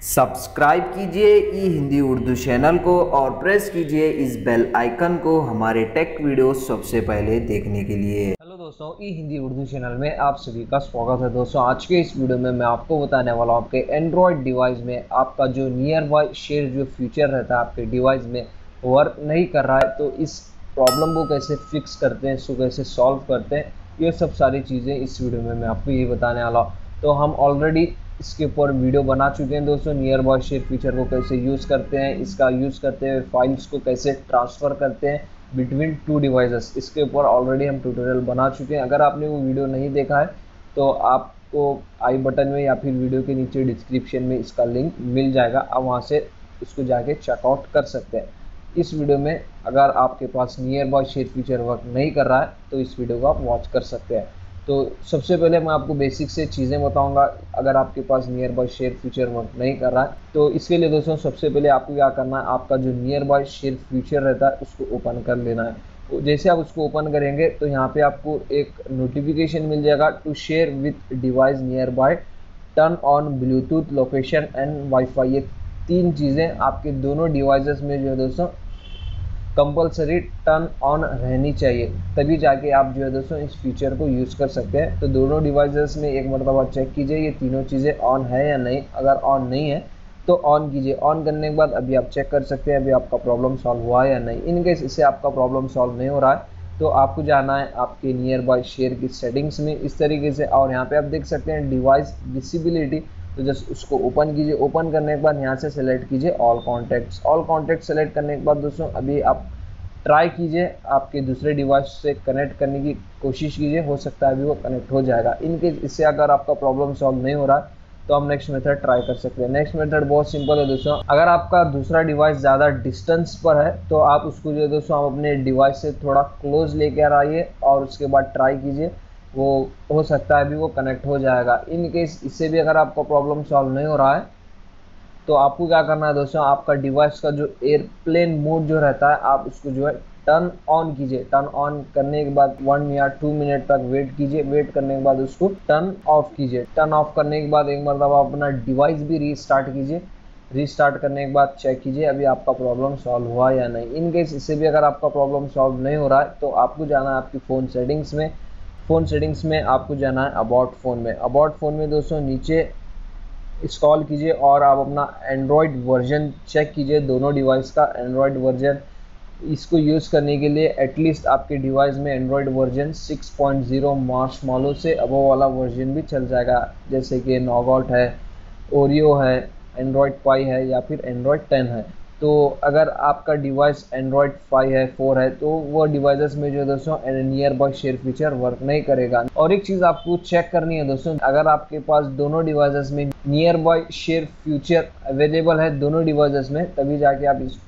Subscribe कीजिए ई Hindi Urdu channel को और प्रेस कीजिए इस बेल आइकन को हमारे टेक वीडियो सबसे पहले देखने के लिए। हेलो दोस्तों, ई हिंदी उर्दू चैनल में आप सभी का स्वागत है। दोस्तों, आज के इस वीडियो में मैं आपको बताने वाला हूँ आपके एंड्रॉयड डिवाइस में आपका जो नियर बाय शेयर जो फीचर रहता है आपके डिवाइस में वर्क नहीं कर रहा है, तो इस प्रॉब्लम को कैसे फिक्स करते हैं, इसको कैसे सॉल्व करते हैं, ये सब सारी चीज़ें इस वीडियो में मैं आपको ये बताने वाला हूँ। तो हम ऑलरेडी इसके ऊपर वीडियो बना चुके हैं दोस्तों, नियर बाय शेयर फीचर को कैसे यूज़ करते हैं, इसका यूज़ करते हुए फाइल्स को कैसे ट्रांसफ़र करते हैं बिटवीन टू डिवाइसेस, इसके ऊपर ऑलरेडी हम ट्यूटोरियल बना चुके हैं। अगर आपने वो वीडियो नहीं देखा है तो आपको आई बटन में या फिर वीडियो के नीचे डिस्क्रिप्शन में इसका लिंक मिल जाएगा, आप वहाँ से इसको जाके चेकआउट कर सकते हैं। इस वीडियो में अगर आपके पास nearby share feature work नहीं कर रहा है तो इस वीडियो को आप वॉच कर सकते हैं। तो सबसे पहले मैं आपको बेसिक से चीज़ें बताऊंगा अगर आपके पास nearby share feature work नहीं कर रहा है तो इसके लिए दोस्तों सबसे पहले आपको क्या करना है, आपका जो नियर बाय शेयर फीचर रहता है उसको ओपन कर लेना है। तो जैसे आप उसको ओपन करेंगे तो यहाँ पे आपको एक नोटिफिकेशन मिल जाएगा, to share with device nearby turn on Bluetooth location and wifi. ये तीन चीज़ें आपके दोनों डिवाइसेस में जो है दोस्तों कंपलसरी टर्न ऑन रहनी चाहिए, तभी जाके आप जो है दोस्तों इस फीचर को यूज़ कर सकते हैं। तो दोनों डिवाइसेस में एक मरतबा चेक कीजिए ये तीनों चीज़ें ऑन है या नहीं। अगर ऑन नहीं है तो ऑन कीजिए। ऑन करने के बाद अभी आप चेक कर सकते हैं अभी आपका प्रॉब्लम सॉल्व हुआ है या नहीं। इन केस इससे आपका प्रॉब्लम सॉल्व नहीं हो रहा है तो आपको जाना है आपके नियर बाय शेयर की सेटिंग्स में इस तरीके से, और यहाँ पे आप देख सकते हैं डिवाइस विजिबिलिटी। तो जस्ट उसको ओपन कीजिए। ओपन करने के बाद यहाँ से सेलेक्ट कीजिए all contacts. All contact select करने के बाद दोस्तों अभी आप ट्राई कीजिए आपके दूसरे डिवाइस से कनेक्ट करने की कोशिश कीजिए, हो सकता है अभी वो कनेक्ट हो जाएगा। इनके इससे अगर आपका प्रॉब्लम सॉल्व नहीं हो रहा तो हम नेक्स्ट मेथड ट्राई कर सकते हैं। नेक्स्ट मेथड बहुत सिंपल है दोस्तों, अगर आपका दूसरा डिवाइस ज़्यादा डिस्टेंस पर है तो आप उसको जो है दोस्तों आप अपने डिवाइस से थोड़ा क्लोज लेकर आइए और उसके बाद ट्राई कीजिए, वो हो सकता है अभी वो कनेक्ट हो जाएगा। इन केस इससे भी अगर आपका प्रॉब्लम सॉल्व नहीं हो रहा है तो आपको क्या करना है दोस्तों, आपका डिवाइस का जो एयरप्लेन मोड जो रहता है आप उसको जो है टर्न ऑन कीजिए। टर्न ऑन करने के बाद 1 या 2 मिनट तक वेट कीजिए। वेट करने के बाद उसको टर्न ऑफ कीजिए। टर्न ऑफ करने के बाद एक मरतबा अपना डिवाइस भी रीस्टार्ट कीजिए। रीस्टार्ट करने के बाद चेक कीजिए अभी आपका प्रॉब्लम सॉल्व हुआ या नहीं। इन केस इससे भी अगर आपका प्रॉब्लम सॉल्व नहीं हो रहा है तो आपको जाना है आपकी फ़ोन सेटिंग्स में। फ़ोन सेटिंग्स में आपको जाना है अबाउट फ़ोन में। अबाउट फ़ोन में दोस्तों नीचे इंस्टॉल कीजिए और आप अपना एंड्रॉयड वर्जन चेक कीजिए, दोनों डिवाइस का एंड्रॉयड वर्जन। इसको यूज़ करने के लिए एटलीस्ट आपके डिवाइस में एंड्रॉयड वर्जन 6.0 मार्शमैलो से अबव वाला वर्जन भी चल जाएगा, जैसे कि नॉगआउट है, ओरियो है, एंड्रॉयड पाई है या फिर एंड्रॉयड 10 है। तो अगर आपका डिवाइस एंड्रॉयड 5 है, 4 है तो वो डिवाइसेस में जो दोस्तों near by share feature work नहीं करेगा। और एक चीज़ आपको चेक करनी है दोस्तों, अगर आपके पास दोनों डिवाइसेस में near by share feature available है दोनों डिवाइसेस में, तभी जाके आप इस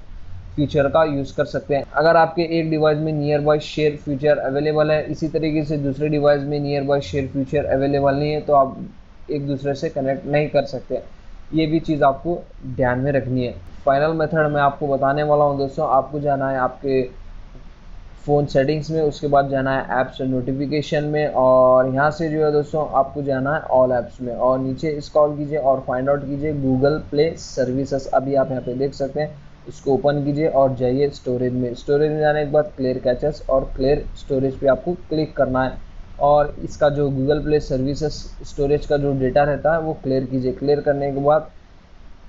फीचर का यूज़ कर सकते हैं। अगर आपके एक डिवाइस में near by share feature available है, इसी तरीके से दूसरे डिवाइस में near by share feature available नहीं है, तो आप एक दूसरे से कनेक्ट नहीं कर सकते। ये भी चीज़ आपको ध्यान में रखनी है। फाइनल मेथड मैं आपको बताने वाला हूँ दोस्तों, आपको जाना है आपके फ़ोन सेटिंग्स में, उसके बाद जाना है ऐप्स नोटिफिकेशन में, और यहाँ से जो है दोस्तों आपको जाना है ऑल ऐप्स में, और नीचे स्क्रॉल कीजिए और फाइंड आउट कीजिए गूगल प्ले सर्विसेज। अभी आप यहाँ पे देख सकते हैं, इसको ओपन कीजिए और जाइए स्टोरेज में। स्टोरेज में जाने के बाद क्लियर कैचेस और क्लियर स्टोरेज पे आपको क्लिक करना है, और इसका जो गूगल प्ले सर्विसेज स्टोरेज का जो डेटा रहता है वो क्लियर कीजिए। क्लियर करने के बाद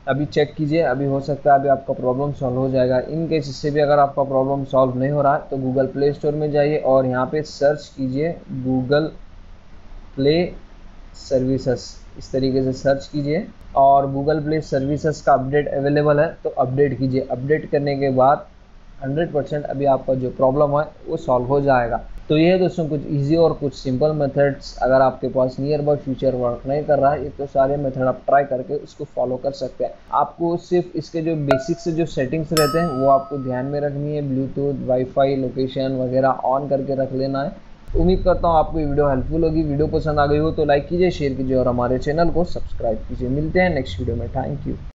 अभी चेक कीजिए, अभी हो सकता है अभी आपका प्रॉब्लम सॉल्व हो जाएगा। इन केस इससे भी अगर आपका प्रॉब्लम सॉल्व नहीं हो रहा है तो गूगल प्ले स्टोर में जाइए और यहाँ पे सर्च कीजिए गूगल प्ले सर्विसेज। इस तरीके से सर्च कीजिए और गूगल प्ले सर्विसेज का अपडेट अवेलेबल है तो अपडेट कीजिए। अपडेट करने के बाद 100% अभी आपका जो प्रॉब्लम है वो सॉल्व हो जाएगा। तो ये है दोस्तों कुछ इजी और कुछ सिंपल मेथड्स। अगर आपके पास नियर बाय फीचर वर्क नहीं कर रहा है, ये तो सारे मेथड आप ट्राई करके उसको फॉलो कर सकते हैं। आपको सिर्फ इसके जो बेसिक से जो सेटिंग्स रहते हैं वो आपको ध्यान में रखनी है, ब्लूटूथ, वाईफाई, लोकेशन वगैरह ऑन करके रख लेना है। उम्मीद करता हूँ आपको ये वीडियो हेल्पफुल होगी। वीडियो पसंद आ गई हो तो लाइक कीजिए, शेयर कीजिए और हमारे चैनल को सब्सक्राइब कीजिए। मिलते हैं नेक्स्ट वीडियो में। Thank you.